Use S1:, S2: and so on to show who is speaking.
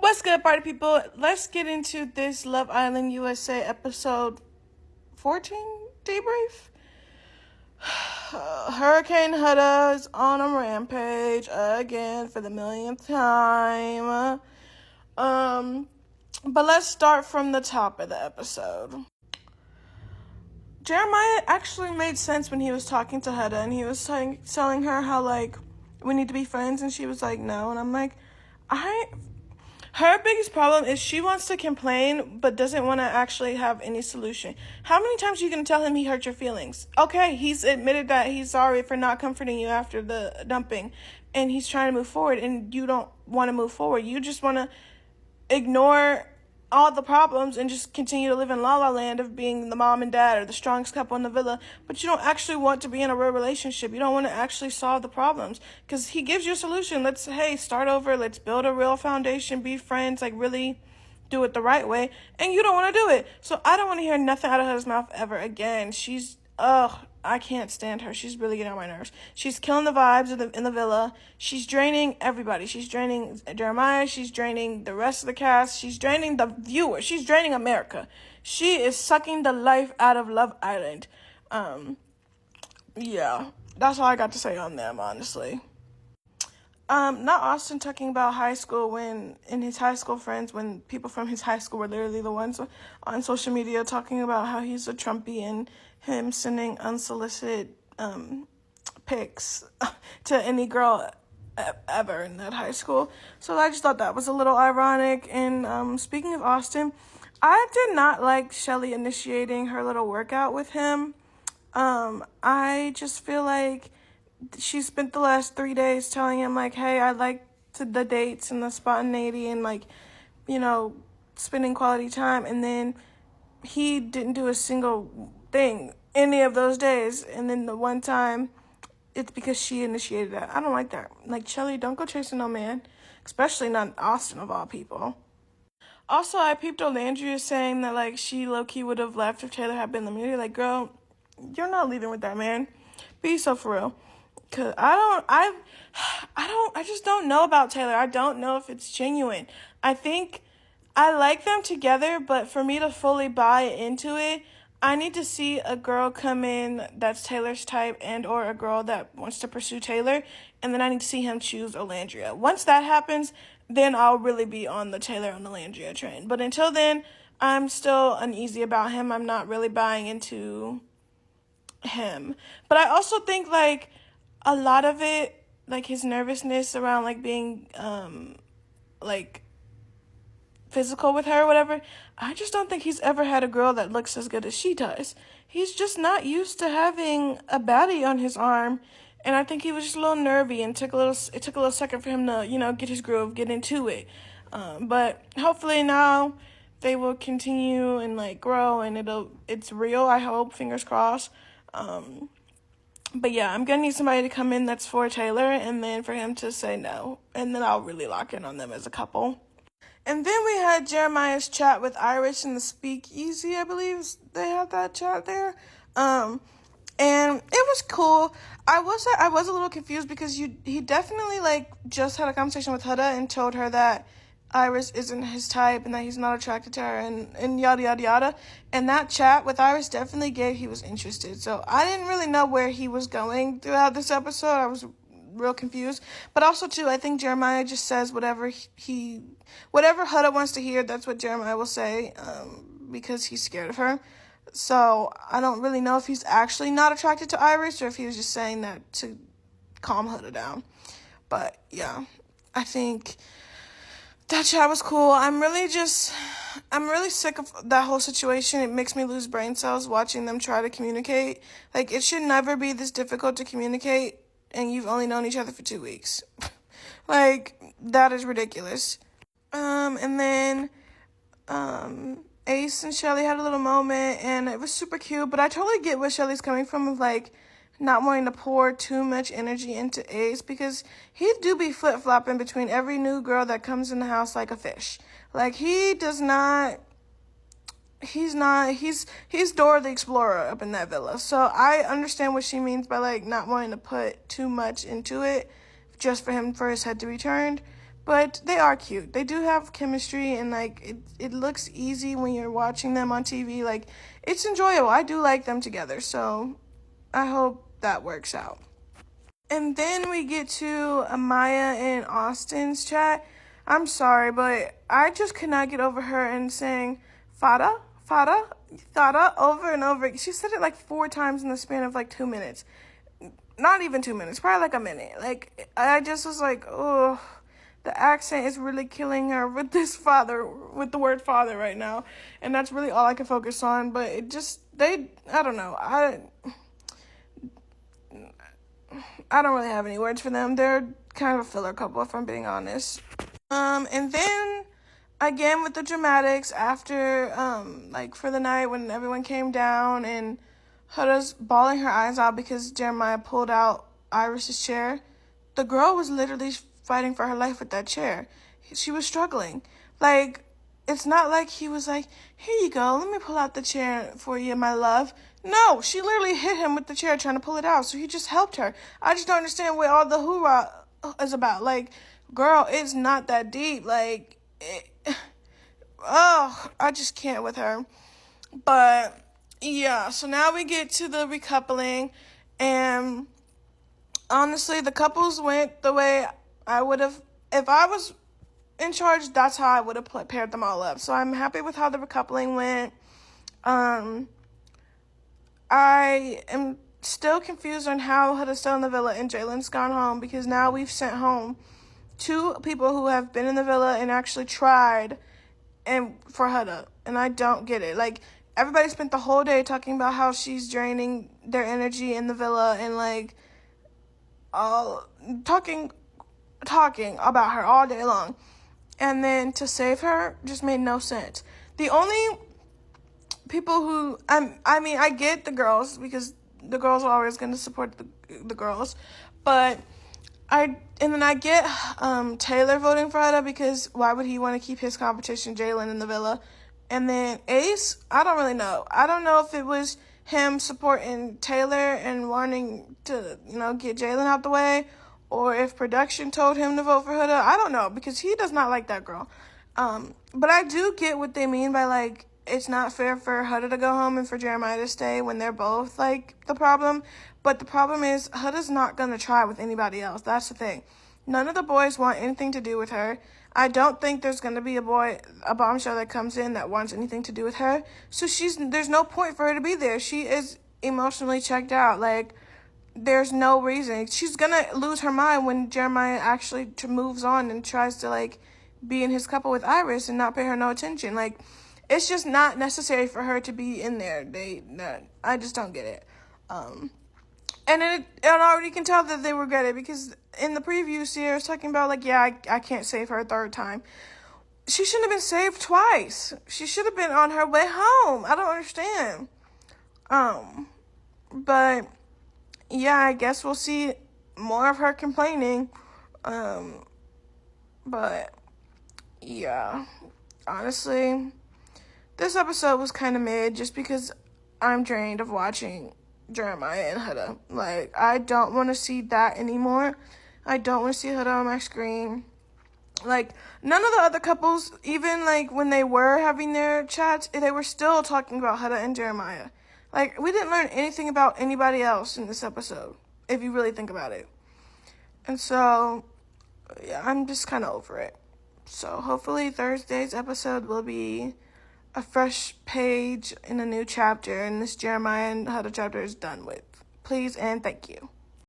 S1: What's good, party people? Let's get into this Love Island USA episode 14 debrief. Hurricane Huda is on a rampage again for the millionth time. But let's start from the top of the episode. Jeremiah actually made sense when he was talking to Huda, and he was telling her how, like, we need to be friends, and she was like, no. And I'm like, her biggest problem is she wants to complain but doesn't want to actually have any solution. How many times are you going to tell him he hurt your feelings? Okay, he's admitted that he's sorry for not comforting you after the dumping, and he's trying to move forward, and you don't want to move forward. You just want to ignore all the problems and just continue to live in la la land of being the mom and dad or the strongest couple in the villa, but you don't actually want to be in a real relationship. You don't want to actually solve the problems, because he gives you a solution. Hey, start over. Let's build a real foundation, be friends, like really do it the right way, and you don't want to do it. So I don't want to hear nothing out of his mouth ever again. I can't stand her. She's really getting on my nerves. She's killing the vibes in the villa. She's draining everybody. She's draining Jeremiah. She's draining the rest of the cast. She's draining the viewers. She's draining America. She is sucking the life out of Love Island. Yeah, that's all I got to say on them, honestly. Not Austin talking about high school when his high school friends, when people from his high school were literally the ones on social media talking about how he's a Trumpy and him sending unsolicited pics to any girl ever in that high school. So I just thought that was a little ironic. And speaking of Austin, I did not like Shelly initiating her little workout with him. I just feel like she spent the last 3 days telling him, like, hey, I like the dates and the spontaneity and, like, you know, spending quality time. And then he didn't do a single thing any of those days. And then the one time, it's because she initiated that. I don't like that. Like, Shelly, don't go chasing no man, especially not Austin of all people. Also, I peeped Olandria saying that, like, she low-key would have left if Taylor had been in the movie. Like, girl, you're not leaving with that man. Be so for real. Cause I just don't know about Taylor. I don't know if it's genuine. I think I like them together, but for me to fully buy into it, I need to see a girl come in that's Taylor's type and or a girl that wants to pursue Taylor, and then I need to see him choose Olandria. Once that happens, then I'll really be on the Taylor and Olandria train. But until then, I'm still uneasy about him. I'm not really buying into him. But I also think, like, a lot of it, like, his nervousness around, like, being, like, physical with her or whatever, I just don't think he's ever had a girl that looks as good as she does. He's just not used to having a baddie on his arm, and I think he was just a little nervy, and it took a little second for him to, you know, get his groove, get into it. But hopefully now they will continue and, like, grow, and it's real, I hope, fingers crossed. But yeah, I'm going to need somebody to come in that's for Taylor, and then for him to say no. And then I'll really lock in on them as a couple. And then we had Jeremiah's chat with Iris in the speakeasy, I believe. They had that chat there. And it was cool. I was a little confused because he definitely, like, just had a conversation with Huda and told her that Iris isn't his type and that he's not attracted to her and yada, yada, yada. And that chat with Iris definitely gave he was interested. So I didn't really know where he was going throughout this episode. I was real confused. But also, too, I think Jeremiah just says whatever Huda wants to hear, that's what Jeremiah will say, because he's scared of her. So I don't really know if he's actually not attracted to Iris or if he was just saying that to calm Huda down. But, yeah, I think that chat was cool. I'm really sick of that whole situation. It makes me lose brain cells watching them try to communicate. Like, it should never be this difficult to communicate, and you've only known each other for 2 weeks. Like, that is ridiculous. And then, Ace and Shelly had a little moment, and it was super cute, but I totally get where Shelly's coming from of, like, not wanting to pour too much energy into Ace, because he do be flip-flopping between every new girl that comes in the house like a fish. Like, he's Dora the Explorer up in that villa. So I understand what she means by, like, not wanting to put too much into it just for his head to be turned. but they are cute. They do have chemistry, and like it looks easy when you're watching them on TV. Like, it's enjoyable. I do like them together, so I hope that works out. And then we get to Amaya and Austin's chat. I'm sorry, but I just could not get over her and saying Fada, Fada, Fada over and over. She said it like 4 times in the span of like 2 minutes. Not even 2 minutes, probably like a minute. Like, I just was like, oh, the accent is really killing her with with the word father right now. And that's really all I can focus on. But I don't know. I don't really have any words for them. They're kind of a filler couple, if I'm being honest. And then again with the dramatics after, for the night when everyone came down and Huda's bawling her eyes out because Jeremiah pulled out Iris's chair. The girl was literally fighting for her life with that chair. She was struggling. Like, it's not like he was like, here you go, let me pull out the chair for you, my love. No, she literally hit him with the chair trying to pull it out, so he just helped her. I just don't understand what all the hoorah is about. Like, girl, it's not that deep. Like, I just can't with her. But, yeah, so now we get to the recoupling, and honestly, the couples went the way I would have, if I was in charge, that's how I would have paired them all up. So I'm happy with how the recoupling went. I am still confused on how Huda's still in the villa and Jalen's gone home, because now we've sent home 2 people who have been in the villa and actually tried for Huda, and I don't get it. Like, everybody spent the whole day talking about how she's draining their energy in the villa and like all talking about her all day long. And then to save her just made no sense. The only people who, I get the girls, because the girls are always going to support the girls, but I get Taylor voting for Huda, because why would he want to keep his competition Jalen in the villa? And then Ace, I don't really know. I don't know if it was him supporting Taylor and wanting to, get Jalen out the way, or if production told him to vote for Huda. I don't know, because he does not like that girl. But I do get what they mean by, like, it's not fair for Huda to go home and for Jeremiah to stay when they're both, like, the problem. But the problem is Huda's not going to try with anybody else. That's the thing. None of the boys want anything to do with her. I don't think there's going to be a bombshell that comes in that wants anything to do with her. So there's no point for her to be there. She is emotionally checked out. Like, there's no reason. She's going to lose her mind when Jeremiah actually moves on and tries to, like, be in his couple with Iris and not pay her no attention. Like, it's just not necessary for her to be in there. I just don't get it. And I already can tell that they regret it, because in the preview, Sierra's talking about, like, yeah, I can't save her a 3rd time. She shouldn't have been saved twice. She should have been on her way home. I don't understand. But yeah, I guess we'll see more of her complaining. But yeah, honestly, this episode was kind of mid, just because I'm drained of watching Jeremiah and Huda. Like, I don't want to see that anymore. I don't want to see Huda on my screen. Like, none of the other couples, even, like, when they were having their chats, they were still talking about Huda and Jeremiah. Like, we didn't learn anything about anybody else in this episode, if you really think about it. And so, yeah, I'm just kind of over it. So, hopefully Thursday's episode will be a fresh page in a new chapter, and this Jeremiah and Huda chapter is done with. Please and thank you.